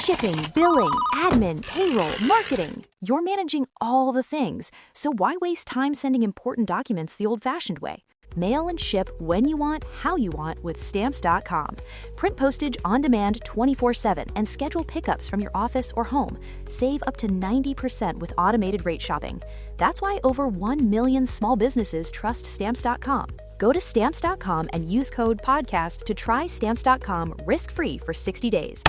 Shipping, billing, admin, payroll, marketing. You're managing all the things, so why waste time sending important documents the old-fashioned way? Mail and ship when you want, how you want with Stamps.com. Print postage on demand 24/7 and schedule pickups from your office or home. Save up to 90% with automated rate shopping. That's why over 1 million small businesses trust Stamps.com. Go to Stamps.com and use code PODCAST to try Stamps.com risk-free for 60 days.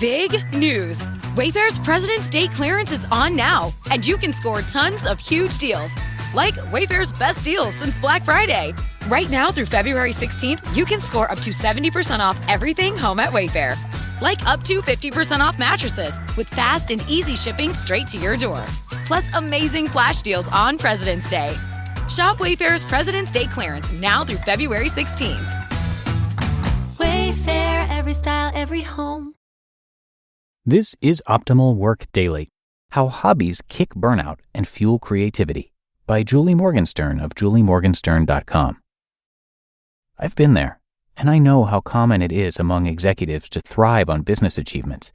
Big news! Wayfair's President's Day clearance is on now, and you can score tons of huge deals. Like Wayfair's best deals since Black Friday. Right now through February 16th, you can score up to 70% off everything home at Wayfair. Like up to 50% off mattresses with fast and easy shipping straight to your door. Plus amazing flash deals on President's Day. Shop Wayfair's President's Day clearance now through February 16th. Wayfair, every style, every home. This is Optimal Work Daily, How Hobbies Kick Burnout and Fuel Creativity, by Julie Morgenstern of juliemorgenstern.com. I've been there, and I know how common it is among executives to thrive on business achievements.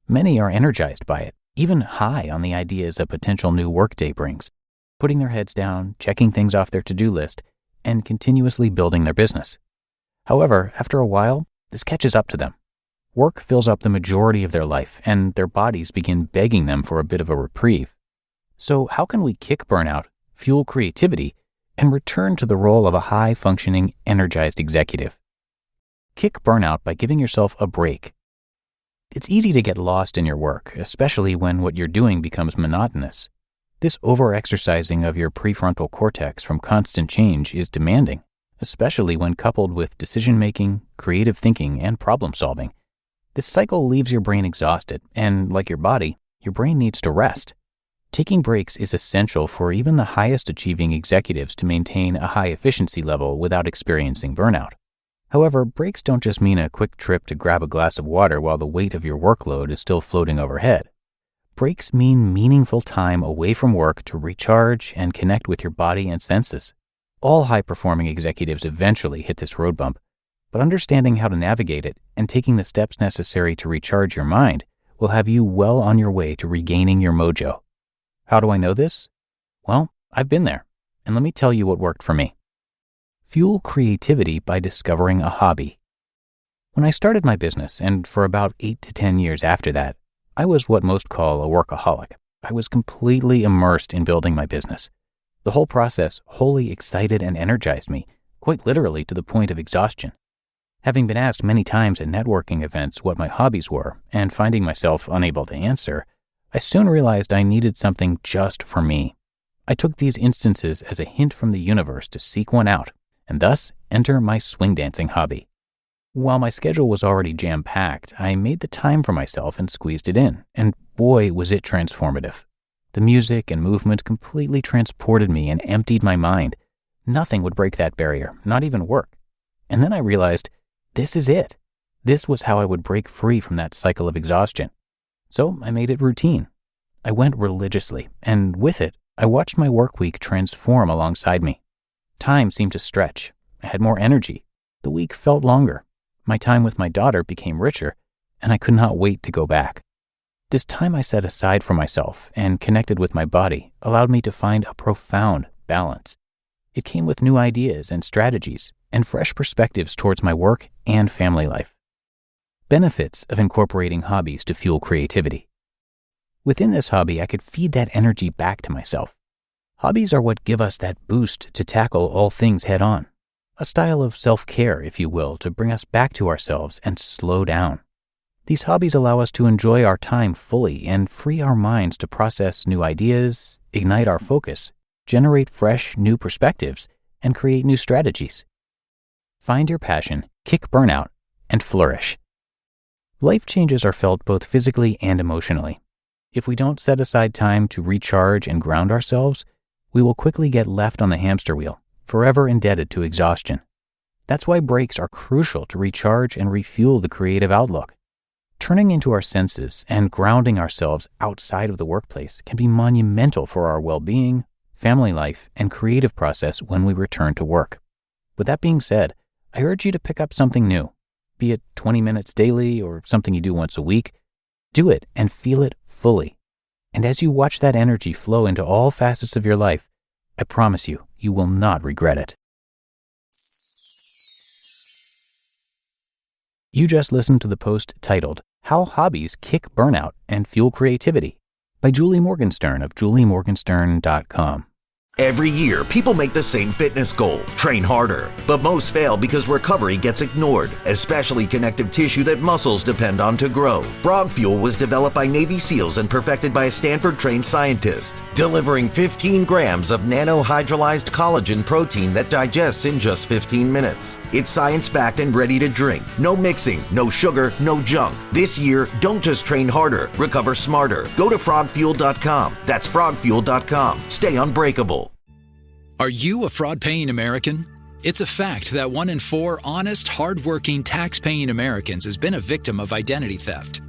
Many are energized by it, even high on the ideas a potential new workday brings, putting their heads down, checking things off their to-do list, and continuously building their business. However, after a while, this catches up to them. Work fills up the majority of their life, and their bodies begin begging them for a bit of a reprieve. So how can we kick burnout, fuel creativity, and return to the role of a high-functioning, energized executive? Kick burnout by giving yourself a break. It's easy to get lost in your work, especially when what you're doing becomes monotonous. This over-exercising of your prefrontal cortex from constant change is demanding, especially when coupled with decision-making, creative thinking, and problem-solving. This cycle leaves your brain exhausted, and like your body, your brain needs to rest. Taking breaks is essential for even the highest achieving executives to maintain a high efficiency level without experiencing burnout. However, breaks don't just mean a quick trip to grab a glass of water while the weight of your workload is still floating overhead. Breaks mean meaningful time away from work to recharge and connect with your body and senses. All high-performing executives eventually hit this road bump, but understanding how to navigate it and taking the steps necessary to recharge your mind will have you well on your way to regaining your mojo. How do I know this? Well, I've been there, and let me tell you what worked for me. Fuel creativity by discovering a hobby. When I started my business, and for about 8 to 10 years after that, I was what most call a workaholic. I was completely immersed in building my business. The whole process wholly excited and energized me, quite literally to the point of exhaustion. Having been asked many times at networking events what my hobbies were, and finding myself unable to answer, I soon realized I needed something just for me. I took these instances as a hint from the universe to seek one out, and thus enter my swing dancing hobby. While my schedule was already jam-packed, I made the time for myself and squeezed it in, and boy was it transformative. The music and movement completely transported me and emptied my mind. Nothing would break that barrier, not even work. And then I realized, this is it. This was how I would break free from that cycle of exhaustion. So I made it routine. I went religiously, and with it, I watched my work week transform alongside me. Time seemed to stretch. I had more energy. The week felt longer. My time with my daughter became richer, and I could not wait to go back. This time I set aside for myself and connected with my body allowed me to find a profound balance. It came with new ideas and strategies and fresh perspectives towards my work and family life. Benefits of incorporating hobbies to fuel creativity. Within this hobby, I could feed that energy back to myself. Hobbies are what give us that boost to tackle all things head on. A style of self-care, if you will, to bring us back to ourselves and slow down. These hobbies allow us to enjoy our time fully and free our minds to process new ideas, ignite our focus, generate fresh, new perspectives, and create new strategies. Find your passion, kick burnout, and flourish. Life changes are felt both physically and emotionally. If we don't set aside time to recharge and ground ourselves, we will quickly get left on the hamster wheel, forever indebted to exhaustion. That's why breaks are crucial to recharge and refuel the creative outlook. Turning into our senses and grounding ourselves outside of the workplace can be monumental for our well-being, family life, and creative process when we return to work. With that being said, I urge you to pick up something new, be it 20 minutes daily or something you do once a week. Do it and feel it fully. And as you watch that energy flow into all facets of your life, I promise you, you will not regret it. You just listened to the post titled, How Hobbies Kick Burnout and Fuel Creativity by Julie Morgenstern of juliemorgenstern.com. Every year, people make the same fitness goal, train harder. But most fail because recovery gets ignored, especially connective tissue that muscles depend on to grow. Frog Fuel was developed by Navy SEALs and perfected by a Stanford-trained scientist, delivering 15 grams of nanohydrolyzed collagen protein that digests in just 15 minutes. It's science-backed and ready to drink. No mixing, no sugar, no junk. This year, don't just train harder, recover smarter. Go to frogfuel.com. That's frogfuel.com. Stay unbreakable. Are you a fraud-paying American? It's a fact that 1 in 4 honest, hard-working, tax-paying Americans has been a victim of identity theft.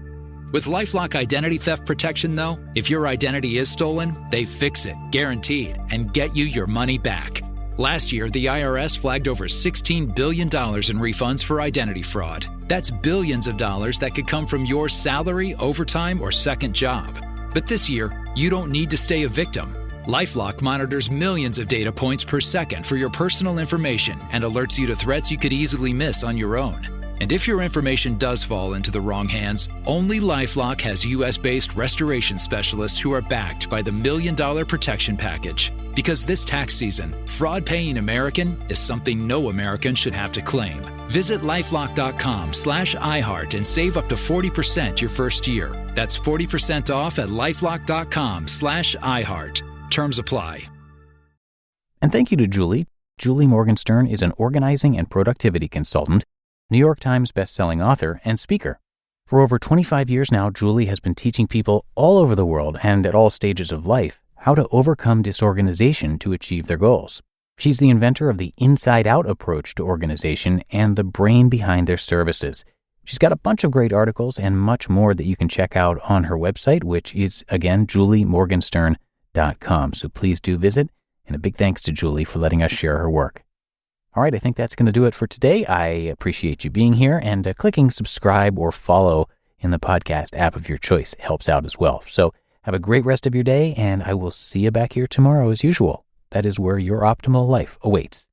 With LifeLock Identity Theft Protection, though, if your identity is stolen, they fix it, guaranteed, and get you your money back. Last year, the IRS flagged over $16 billion in refunds for identity fraud. That's billions of dollars that could come from your salary, overtime, or second job. But this year, you don't need to stay a victim. LifeLock monitors millions of data points per second for your personal information and alerts you to threats you could easily miss on your own. And if your information does fall into the wrong hands, only LifeLock has US-based restoration specialists who are backed by the $1 Million Protection Package. Because this tax season, fraud-paying American is something no American should have to claim. Visit LifeLock.com/iHeart and save up to 40% your first year. That's 40% off at LifeLock.com/iHeart. Terms apply. And thank you to Julie. Julie Morgenstern is an organizing and productivity consultant, New York Times bestselling author, and speaker. For over 25 years now, Julie has been teaching people all over the world and at all stages of life how to overcome disorganization to achieve their goals. She's the inventor of the inside-out approach to organization and the brain behind their services. She's got a bunch of great articles and much more that you can check out on her website, which is, again, juliemorgenstern.com. So please do visit, and a big thanks to Julie for letting us share her work. All right, I think that's going to do it for today. I appreciate you being here, and clicking subscribe or follow in the podcast app of your choice helps out as well. So have a great rest of your day, and I will see you back here tomorrow as usual. That is where your optimal life awaits.